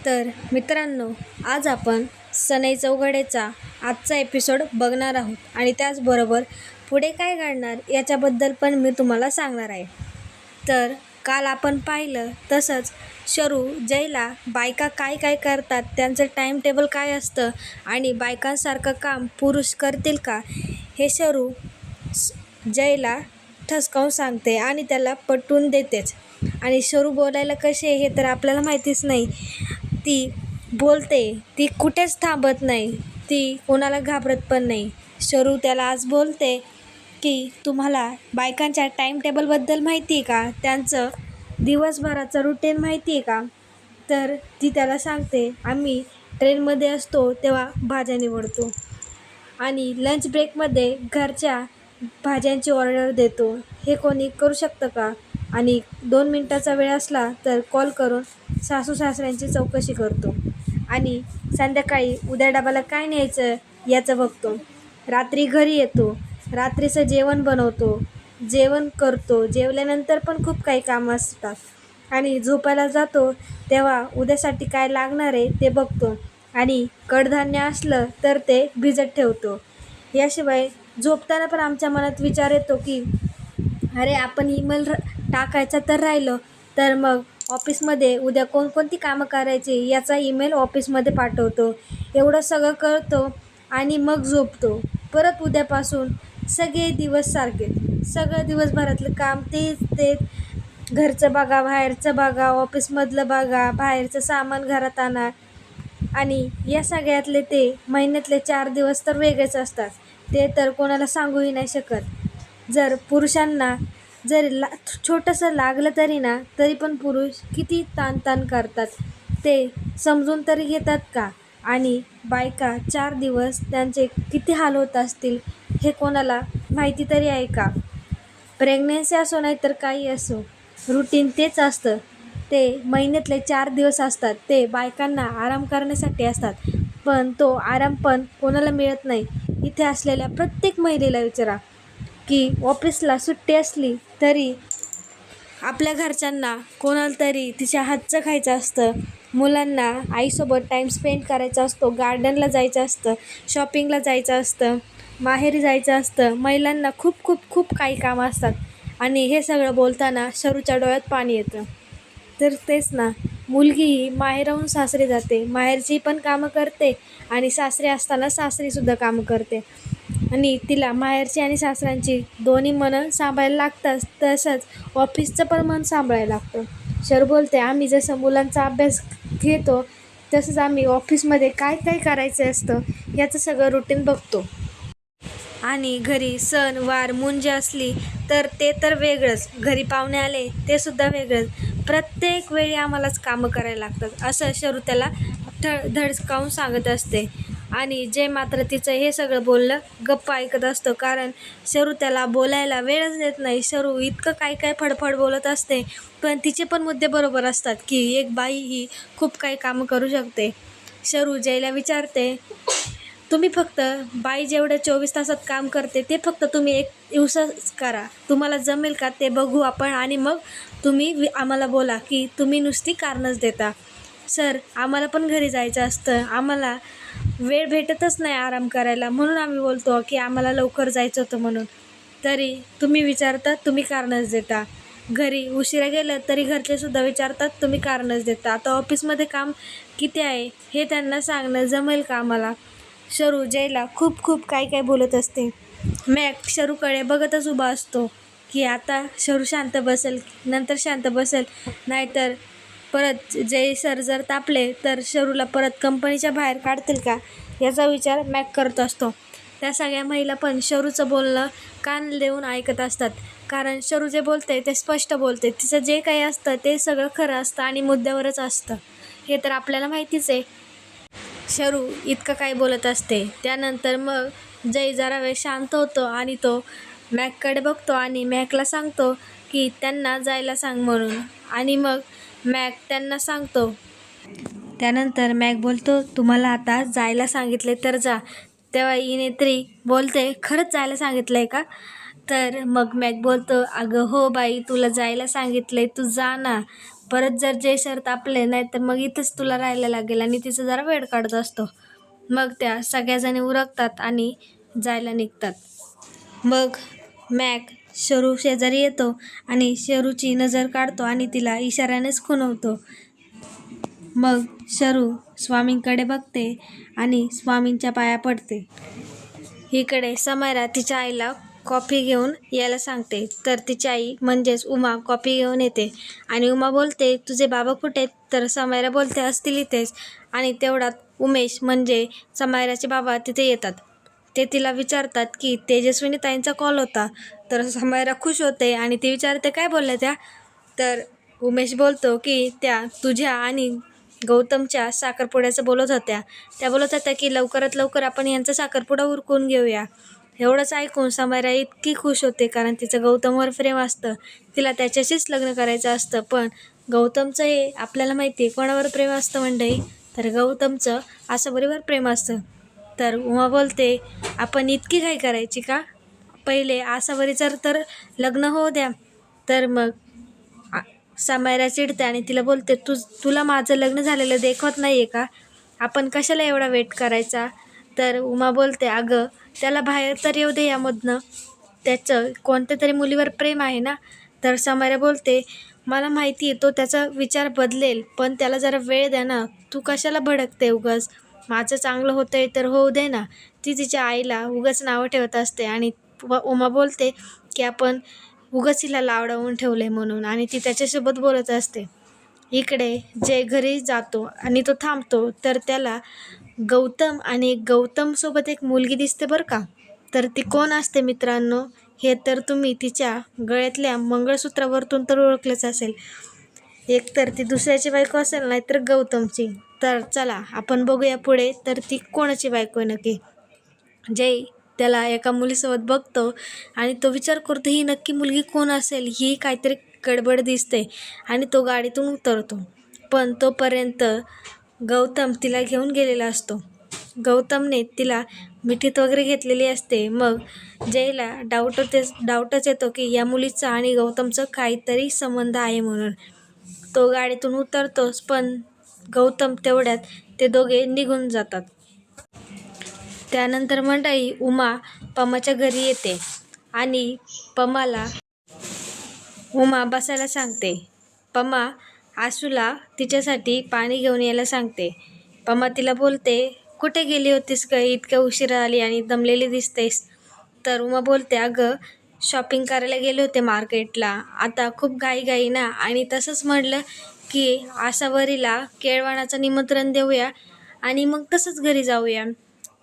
तर मित्रांनो, आज आपण सनई चौघडेचा आजचा एपिसोड बघणार आहोत आणि त्याचबरोबर पुढे काय घडणार याच्याबद्दल पण मी तुम्हाला सांगणार आहे. तर काल आपण पाहिलं तसंच शरू जयला बायका काय काय करतात, त्यांचं टाईम टेबल काय असतं आणि बायकांसारखं काम पुरुष करतील का, हे शरू जयला ठसकावून सांगते आणि त्याला पटवून देतेच. आणि शरू बोलायला कशी आहे हे तर आपल्याला माहितीच नाही. ती बोलते, ती कुठेच थांबत नाही, ती कोणाला घाबरत पण नाही. शरू त्याला आज बोलते की तुम्हाला बायकांच्या टाईम टेबलबद्दल माहिती आहे का, त्यांचं दिवसभराचं रुटीन माहिती आहे का. तर ती त्याला सांगते, आम्ही ट्रेनमध्ये असतो तेव्हा भाज्या निवडतो आणि लंच ब्रेकमध्ये घरच्या भाज्यांची ऑर्डर देतो. हे कोणी करू शकतं का. आणि 2 मिनिटाचा वेळ असला तर कॉल करून सासू सासऱ्यांची चौकशी करतो आणि संध्याकाळी उद्या डब्याला काय न्यायचं याचं बघतो. रात्री घरी येतो, रात्रीचं जेवण बनवतो, जेवण करतो, जेवल्यानंतर पण खूप काही कामं असतात आणि झोपायला जातो तेव्हा उद्यासाठी काय लागणार आहे ते बघतो आणि कडधान्य असलं तर ते भिजत ठेवतो. याशिवाय झोपताना पण आमच्या मनात विचार येतो की अरे आपण ईमेल टाकायचा तर राहिलं, तर मग ऑफिसमध्ये उद्या कोणकोणती कामं करायची याचा ईमेल ऑफिसमध्ये पाठवतो. एवढं सगळं करतो आणि मग झोपतो. परत उद्यापासून सगळे दिवस सारखे, सगळं दिवसभरातलं काम तेच घरचं बघा, बाहेरचं बघा, ऑफिसमधलं बघा, बाहेरचं सामान घरात आणा. आणि या सगळ्यातले ते महिन्यातले 4 दिवस तर वेगळेच असतात. ते तर कोणाला सांगूही नाही शकत. जर पुरुषांना जर छोटंसं लागलं तरी पण पुरुष किती ताणताण करतात ते समजून तरी घेतात का. आणि बायका 4 दिवस त्यांचे किती हाल होत असतील हे कोणाला माहिती तरी आहे का. प्रेग्नन्सी असो नाही तर काही असो, रुटीन तेच असतं. ते महिन्यातले 4 दिवस असतात, ते बायकांना आराम करण्यासाठी असतात, पण तो आराम पण कोणाला मिळत नाही. इथे असलेल्या प्रत्येक महिलेला विचारा की ऑफिसला सुट्टी असली तरी आपल्या घरच्यांना कोणाला तरी तिच्या हातचं खायचं असतं, मुलांना आईसोबत टाईम स्पेंड करायचा असतो, गार्डनला जायचं असतं, शॉपिंगला जायचं असतं, माहेरी जायचं असतं. महिलांना खूप खूप खूप काही कामं असतात आणि हे सगळं बोलताना शरूच्या डोळ्यात पाणी येतं. तर तेच ना, मुलगीही माहेराहून सासरी जाते, माहेरची पण कामं करते आणि सासरी असताना सासरीसुद्धा कामं करते आणि तिला माहेरची आणि सासऱ्यांची दोन्ही मनं सांभाळायला लागतात. तसंच ऑफिसचं पण मन सांभाळायला लागतं. शरू बोलते, आम्ही जसं मुलांचा अभ्यास घेतो तसंच आम्ही ऑफिसमध्ये काय काय करायचं असतं याचं सगळं रुटीन बघतो. आणि घरी सण वार मुंज असली तर ते तर वेगळंच, घरी पाहुणे आले ते सुद्धा वेगळंच. प्रत्येक वेळी आम्हालाच कामं करायला लागतात असं शरू त्याला धडकावून सांगत असते. आणि जय मात्र तिचं हे सगळं बोलणं गप्प ऐकत असतो, कारण शरू त्याला बोलायला वेळच देत नाही. शरू इतकं काय काय फडफड बोलत असते, पण तिचे पण मुद्दे बरोबर असतात की एक बाई ही खूप काही कामं करू शकते. शरू जयला विचारते, तुम्ही फक्त बाई जेवढं 24 तासात काम करते ते फक्त तुम्ही 1 दिवसच करा, तुम्हाला जमेल का ते बघू आपण आणि मग तुम्ही आम्हाला बोला की तुम्ही नुसती कारणंच देता. सर आम्हाला पण घरी जायचं असतं, आम्हाला वेळ भेटतच नाही आराम करायला, म्हणून आम्ही बोलतो की आम्हाला लवकर जायचं होतं म्हणून. तरी तुम्ही विचारता, तुम्ही कारणंच देता. घरी उशिरा गेलं तरी घरचेसुद्धा विचारतात, तुम्ही कारणंच देता. आता ऑफिसमध्ये काम किती आहे हे त्यांना सांगणं जमेल का आम्हाला. शरू जयला खूप खूप काय काय बोलत असते. मॅक शरूकडे बघतच उभा असतो की आता शरू शांत बसेल, नंतर शांत बसेल, नाहीतर परत जय सर जर तापले तर शरूला परत कंपनीच्या बाहेर काढतील का याचा विचार मॅक करत असतो. त्या सगळ्या महिला पण शरूचं बोलणं कान देऊन ऐकत असतात, कारण शरू जे बोलते ते स्पष्ट बोलते. तिचं जे काही असतं ते सगळं खरं असतं आणि मुद्द्यावरच असतं, हे तर आपल्याला माहितीच आहे. शरू इतकं काय बोलत असते. त्यानंतर मग जय जरा वेळ शांत होतो आणि तो मॅककडे बघतो आणि मॅकला सांगतो की त्यांना जायला सांग म्हणून. आणि मग मॅक त्यांना सांगतो. त्यानंतर मॅक बोलतो, तुम्हाला आता जायला सांगितले तर जा. तेव्हा ही नेत्री बोलते, खरंच जायला सांगितलं आहे का. तर मग मॅक बोलतो, अगं हो बाई, तुला जायला सांगितलं आहे, तू जा ना. परत जर जय सर तापले नाही तर मग इथंच तुला राहायला लागेल आणि तिचा जरा वेळ काढत असतो. मग त्या सगळ्याजणी उरकतात आणि जायला निघतात. मग मॅक शरू शेजारी येतो आणि शरूची नजर काढतो आणि तिला इशाऱ्यानेच खुणवतो. मग शरू स्वामींकडे बघते आणि स्वामींच्या पाया पडते. इकडे समायरा तिच्या आईला कॉफी घेऊन यायला सांगते. तर तिची आई म्हणजेच उमा कॉफी घेऊन येते आणि उमा बोलते, तुझे बाबा कुठे आहेत? तर समायरा बोलते, असतील इथेच. आणि तेवढ्यात उमेश म्हणजे समायराचे बाबा तिथे येतात. ते तिला विचारतात की तेजस्विनी ताईंचा कॉल होता. तर समायरा खुश होते आणि ती विचारते, काय बोलल्या त्या? तर उमेश बोलतो की त्या तुझ्या आणि गौतमच्या साखरपुड्याचं बोलत होत्या. त्या बोलत होत्या की लवकरात लवकर आपण यांचा साखरपुडा उरकून घेऊया. एवढंच ऐकून समायरा इतकी खुश होते, कारण तिचं गौतमवर प्रेम असतं. तिला त्याच्याशीच लग्न करायचं असतं. पण गौतमचं हे आपल्याला माहिती आहे कोणावर प्रेम असतं मंडळी, तर गौतमचं आसावरीवर प्रेम असतं. तर उमा बोलते, आपण इतकी घाई करायची का? पहिले आसावरीचं तर लग्न होऊ द्या. तर मग समायरा चिडते आणि तिला बोलते, तुला माझं लग्न झालेलं देखवत नाही आहे का? आपण कशाला एवढा वेट करायचा? तर उमा बोलते, अगं त्याला बाहेर तर येऊ दे यामधनं, त्याचं कोणत्या तरी मुलीवर प्रेम आहे ना. तर समायरा बोलते, मला माहिती आहे तो त्याचा विचार बदलेल, पण त्याला जरा वेळ द्या ना. तू कशाला भडकते उगाच? माझं चांगलं होतंय तर होऊ दे ना. ती तिच्या आईला उगाच नावं ठेवत असते आणि उमा बोलते की आपण उगाच हिला लावडावून ठेवले म्हणून, आणि ती त्याच्यासोबत बोलत असते. इकडे जय घरी जातो आणि तो थांबतो. तर त्याला गौतम आणि गौतमसोबत एक मुलगी दिसते बरं का. तर ती कोण असते मित्रांनो, हे तर तुम्ही तिच्या गळ्यातल्या मंगळसूत्रावरतून तर ओळखलेच असेल. एक तर ती दुसऱ्याची बायको असेल, नाही तर गौतमची. तर चला आपण बघूया पुढे तर ती कोणाची बायको आहे नक्की. जय त्याला एका मुलीसोबत बघतो आणि तो विचार करतो, ही नक्की मुलगी कोण असेल, ही काहीतरी गडबड दिसते आणि तो गाडीतून उतरतो. पण तोपर्यंत गौतम तिला घेऊन गेलेला असतो. गौतमने तिला मिठीत वगैरे घेतलेली असते. मग जयला डाऊटच येतो की या मुलीचा आणि गौतमचं काहीतरी संबंध आहे म्हणून. तो गाडीतून उतरतोच, पण गौतम तेवढ्यात ते दोघे निघून जातात. त्यानंतर मंडळी उमा पमाच्या घरी येते आणि पमाला उमा बसायला सांगते. पमा आसूला तिच्यासाठी पाणी घेऊन यायला सांगते. पमा तिला बोलते, कुठे गेली होतीस ग, इतक्या उशिरा आली आणि दमलेली दिसतेस. तर उमा बोलते, अगं शॉपिंग करायला गेले होते मार्केटला, आता खूप घाई ना, आणि तसंच म्हटलं की आसावरीला केळवणाचं निमंत्रण देऊया आणि मग तसंच घरी जाऊया.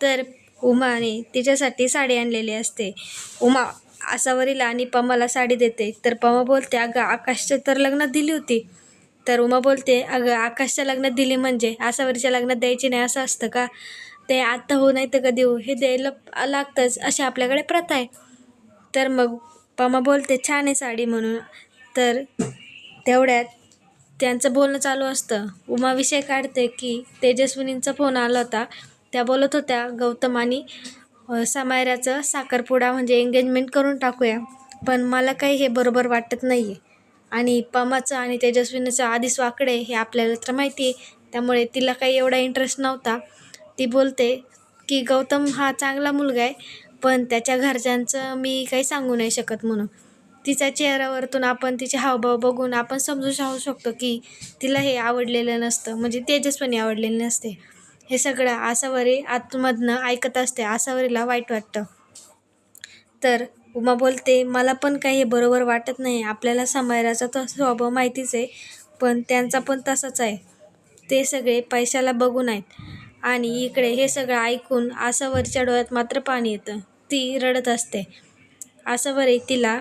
तर उमाने तिच्यासाठी साडी आणलेली असते. उमा आसावरीला आणि पमाला साडी देते. तर पमा बोलते, अगं आकाशच्या तर लग्नात दिली होती. तर उमा बोलते, अगं आकाशच्या लग्नात दिली म्हणजे आसावरीच्या लग्नात द्यायची नाही असं असतं का? ते आत्ता हो नाही तर कधी हो, हे द्यायला लागतंच, अशी आपल्याकडे प्रथा आहे. तर मग पमा बोलते, छान आहे साडी म्हणून. तर तेवढ्यात त्यांचं बोलणं चालू असतं. उमा विषय काढते की तेजस्विनींचा फोन आला होता. त्या बोलत होत्या गौतम आणि समायराचं साखरपुडा म्हणजे एंगेजमेंट करून टाकूया. पण मला काही हे बरोबर वाटत नाही आहे. आणि पमाचं आणि तेजस्विनीचं आधीच वाकडे हे आपल्याला तर माहिती आहे, त्यामुळे तिला काही एवढा इंटरेस्ट नव्हता. ती बोलते की गौतम हा चांगला मुलगा आहे, पण त्याच्या घरच्यांचं मी काही सांगू नाही शकत म्हणून. तिच्या चेहऱ्यावरतून आपण तिचे हावभाव बघून आपण समजू शकतो की तिला हे आवडलेलं नसतं, म्हणजे तेजस्विनी आवडलेली नसते. हे सगळं आसावरी आतमधनं ऐकत असते. आसावरीला वाईट वाटतं. तर उमा बोलते, मला पण काही हे बरोबर वाटत नाही. आपल्याला समायराचा तो स्वभाव माहितीच आहे, पण त्यांचा पण तसाच आहे. ते सगळे पैशाला बघून आहेत. आणि इकडे हे सगळं ऐकून आसावरीच्या डोळ्यात मात्र पाणी येतं. ती रडत असते. आसावरी तिला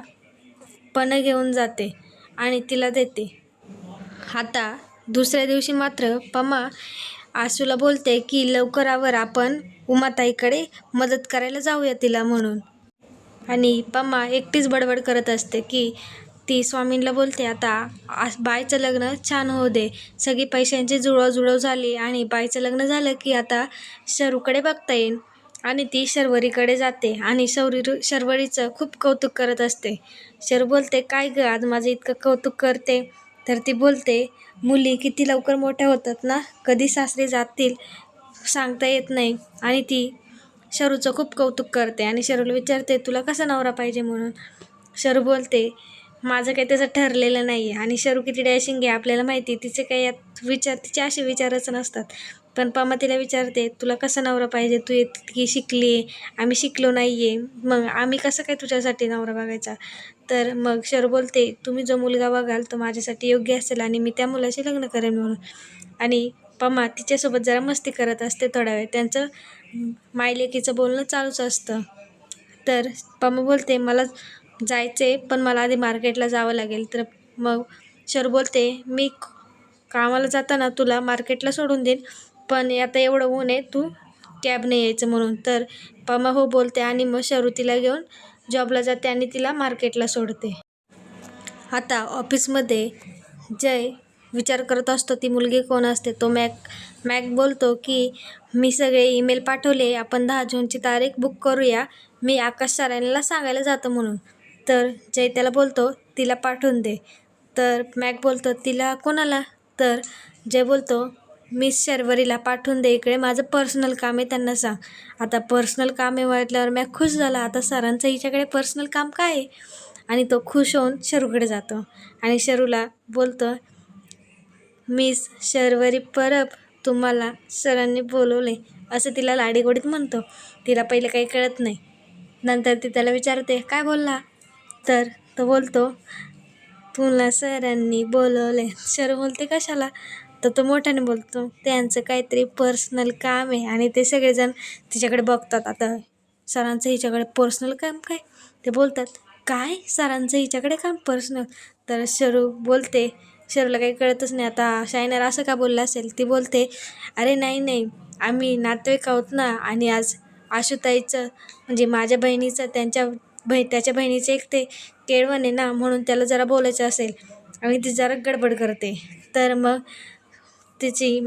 पण घेऊन जाते आणि तिला देते. आता दुसऱ्या दिवशी मात्र पमा आसूला बोलते की लवकरावर आपण उमाताईकडे मदत करायला जाऊया तिला म्हणून. आणि पमा एकटीच बडबड करत असते की ती स्वामींना बोलते, आता बाईचं लग्न छान होऊ दे. सगळी पैशांची जुळवाजुळव झाली आणि बाईचं लग्न झालं की आता शरूकडे बघता येईल. आणि ती शर्वरीकडे जाते आणि शर्वरीचं खूप कौतुक करत असते. शरू बोलते, काय गं आज माझं इतकं कौतुक करते? तर ती बोलते, मुली किती लवकर मोठ्या होतात ना, कधी सासरे जातील सांगता येत नाही. आणि ती शरूचं खूप कौतुक करते आणि शरूला विचारते, तुला कसा नवरा पाहिजे म्हणून. शरू बोलते, माझं काही त्याचं ठरलेलं नाही आहे. आणि शरू किती डॅशिंग आहे आपल्याला माहिती आहे, तिचे काही यात विचार, तिचे असे विचारच नसतात. पण पमा तिला विचारते, तुला कसा नवरा पाहिजे, तू इतकी शिकली आहे, आम्ही शिकलो नाही आहे, मग आम्ही कसं काय तुझ्यासाठी नवरा बघायचा. तर मग शरू बोलते, तुम्ही जो मुलगा बघाल तो माझ्यासाठी योग्य असेल आणि मी त्या मुलाशी लग्न करेन म्हणून. आणि पमा तिच्यासोबत जरा मस्ती करत असते थोडा वेळ, त्यांचं मायलेकीचं बोलणं चालूच असतं. तर पमा बोलते, मला जायचे पण मला आधी मार्केटला जावं लागेल. तर मग शरू बोलते, मी कामाला जाताना तुला मार्केटला सोडून देईन, पण आता एवढं ऊन आहे, तू कॅबने यायचं म्हणून. तर पमा हो बोलते आणि मग शरू तिला घेऊन जॉबला जाते आणि तिला मार्केटला सोडते. आता ऑफिसमध्ये जय विचार करत असतो ती मुलगी कोण असते. तो मॅक बोलतो की मी सगळे ईमेल पाठवले, आपण 10 जूनची तारीख बुक करूया, मी आकाश सरांना सांगायला जातो म्हणून. तर जय त्याला बोलतो, तिला पाठवून दे. तर मॅक बोलतो, तिला कोणाला. तर जय बोलतो, मिस शर्वरीला पाठवून दे इकडे, माझं पर्सनल काम आहे, त्यांना सांग. आता पर्सनल काम आहे म्हटल्यावर मॅक खुश झाला, आता सरांचं हिच्याकडे पर्सनल काम काय आहे. आणि तो खुश होऊन शरूकडे जातो आणि शरूला बोलतो, मिस शर्वरी परब, तुम्हाला सरांनी बोलवले, असं तिला लाडीगोडीत म्हणतो. तिला पहिले काही कळत नाही. नंतर ती त्याला विचारते, काय बोलला. तर तो बोलतो, तुला सरांनी बोलवले. शरू बोलते, कशाला. तर तो मोठ्याने बोलतो, त्यांचं काहीतरी पर्सनल काम आहे आणि ते सगळेजण तिच्याकडे बघतात. आता सरांचं हिच्याकडे पर्सनल काम काय. ते बोलतात, काय सरांचं हिच्याकडे काम पर्सनल. तर शरू बोलते, शरूला काही कळतच नाही, आता शायनर असं का बोलला असेल. ती बोलते, अरे नाही, आम्ही नातेवाईक आहोत ना, आणि आज आशुताईचं म्हणजे माझ्या बहिणीचं त्याच्या बहिणीचं एक ते केळवण आहे ना, म्हणून त्याला जरा बोलायचं असेल आणि ती जरा गडबड करते. तर मग तिची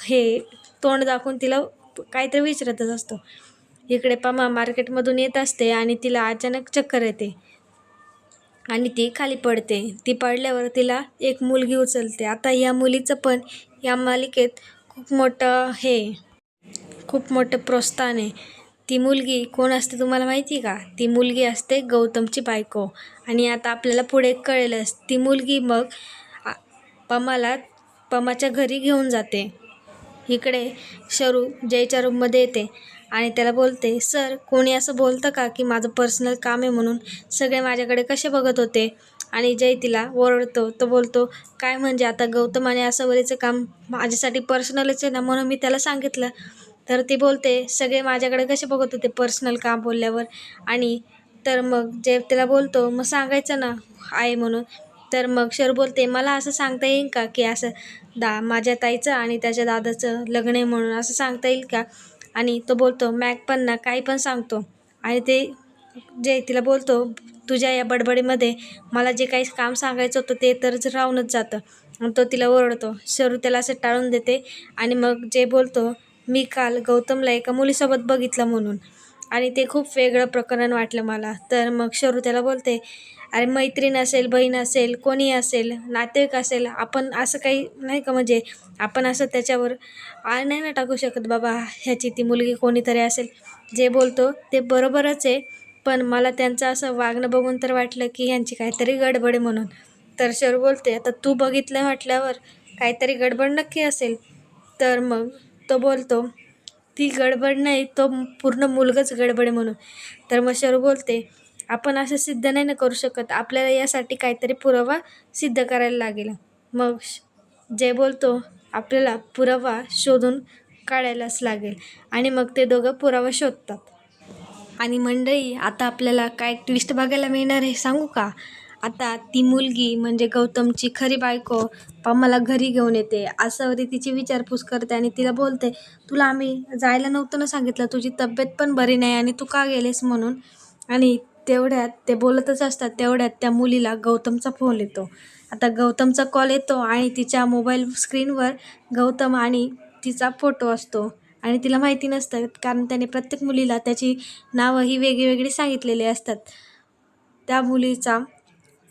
हे तोंड दाखवून तिला काहीतरी विचारतच असतो. इकडे पमा मार्केटमधून येत असते आणि तिला अचानक चक्कर येते आणि ती खाली पडते. ती पडल्यावर तिला एक मुलगी उचलते. आता या मुलीचं पण या मालिकेत खूप मोठं प्रोत्साहन आहे. ती मुलगी कोण असते तुम्हाला माहिती का. ती मुलगी असते गौतमची बायको. आणि आता आपल्याला पुढे कळेलच. ती मुलगी मग पमाच्या घरी घेऊन जाते. इकडे शरू जयच्या रूममध्ये येते आणि त्याला बोलते, सर कोणी असं बोलतं का की माझं पर्सनल काम आहे म्हणून, सगळे माझ्याकडे कसे बघत होते. आणि जय तिला ओरडतो. तो बोलतो, काय म्हणजे आता गौतम आणि असवरीचं काम माझ्यासाठी पर्सनलच आहे ना, म्हणून मी त्याला सांगितलं. तर ती बोलते, सगळे माझ्याकडे कसे बघत होते पर्सनल काम बोलल्यावर. आणि तर मग जय त्याला बोलतो, मग सांगायचं ना आहे म्हणून. तर मग शरू बोलते, मला असं सांगता येईल का की असं माझ्या ताईचं आणि त्याच्या दादाचं लग्न आहे म्हणून, असं सांगता येईल का. आणि तो बोलतो, मॅक पण ना काही पण सांगतो. आणि ते जे तिला बोलतो, तुझ्या या बडबडीमध्ये मला जे काही काम सांगायचं होतं ते तर राहूनच जातं. आणि तो तिला ओरडतो. शरू त्याला असं टाळून देते आणि मग जे बोलतो, मी काल गौतमला एका मुलीसोबत बघितलं म्हणून, आणि ते खूप वेगळं प्रकरण वाटलं मला. तर मग शरू त्याला बोलते, अरे मैत्रीण असेल, बहीण असेल, कोणी असेल, नातेवाईक असेल, आपण असं काही नाही का, म्हणजे आपण असं त्याच्यावर नाही ना टाकू शकत, बाबा ह्याची ती मुलगी कोणीतरी असेल. जे बोलतो ते बरोबरच आहे, पण मला त्यांचं असं वागणं बघून तर वाटलं की ह्यांची काहीतरी गडबड आहे म्हणून. तर शरू बोलते, आता तू बघितलं म्हटल्यावर काहीतरी गडबड नक्की असेल. तर मग तो बोलतो, ती गडबड नाही, तो पूर्ण मुलगाच गडबड आहे म्हणून. तर मग शरू बोलते, आपण असं सिद्ध नाही ना करू शकत, आपल्याला यासाठी काहीतरी पुरावा सिद्ध करायला लागेल. मग जय बोलतो, आपल्याला पुरावा शोधून काढायलाच लागेल. आणि मग ते दोघं पुरावा शोधतात. आणि मंडळी, आता आपल्याला काय ट्विस्ट बघायला मिळणार आहे सांगू का. आता ती मुलगी म्हणजे गौतमची खरी बायको पमाला घरी घेऊन येते. आसावरी तिची विचारपूस करते आणि तिला बोलते, तुला आम्ही जायला नव्हतं ना सांगितलं, तुझी तब्येत पण बरी नाही आणि तू का गेलेस म्हणून. आणि तेवढ्यात ते बोलतच असतात, तेवढ्यात त्या मुलीला गौतमचा फोन येतो. आता गौतमचा कॉल येतो आणि तिच्या मोबाईल स्क्रीनवर गौतम आणि तिचा फोटो असतो. आणि तिला माहिती नसतं, कारण त्याने प्रत्येक मुलीला त्याची नावं ही वेगळी वेगळी सांगितलेली असतात. त्या मुलीचा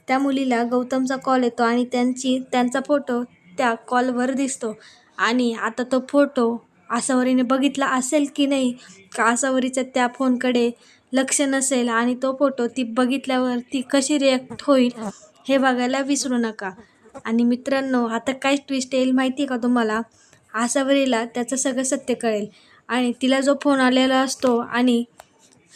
त्या मुलीला गौतमचा कॉल येतो आणि त्यांचा फोटो त्या कॉलवर दिसतो. आणि आता तो फोटो आसावरीने बघितला असेल की नाही, का आसावरीचं त्या फोनकडे लक्ष नसेल आणि तो फोटो ती बघितल्यावर ती कशी रिॲक्ट होईल हे बघायला विसरू नका. आणि मित्रांनो, आता काय ट्विस्ट येईल माहिती आहे का तुम्हाला? आसावरीला त्याचं सगळं सत्य कळेल आणि तिला जो फोन आलेला असतो आणि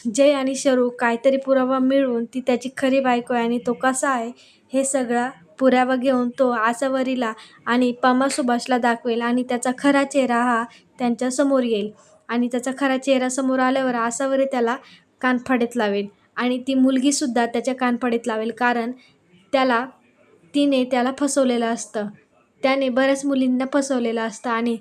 जय आणि शरू काहीतरी पुरावा मिळवून ती त्याची खरी बायको आहे आणि तो कसा आहे हे सगळा पुरावा घेऊन तो आसावरीला आणि पमा सुभाषला दाखवेल आणि त्याचा खरा चेहरा हा त्यांच्यासमोर येईल. आणि त्याचा खरा चेहरा समोर आल्यावर आसावरी त्याला कानफडीत लावेल आणि ती मुलगीसुद्धा त्याच्या कानफडीत लावेल, कारण तिने त्याला फसवलेलं असतं. त्याने बऱ्याच मुलींना फसवलेलं असतं आणि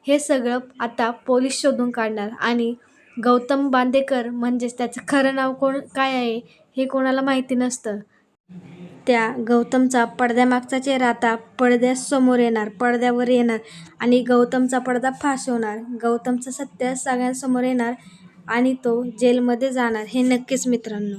हे सगळं आता पोलीस शोधून काढणार. आणि गौतम बांदेकर म्हणजेच त्याचं खरं नाव काय आहे हे कोणाला माहिती नसतं. त्या गौतमचा पडद्यामागचा चेहरा आता पडद्यावर येणार आणि गौतमचा पर्दाफाश होणार. गौतमचं सत्य सगळ्यांसमोर येणार आणि तो जेलमध्ये जाणार. हे नक्कीच मित्रांनो.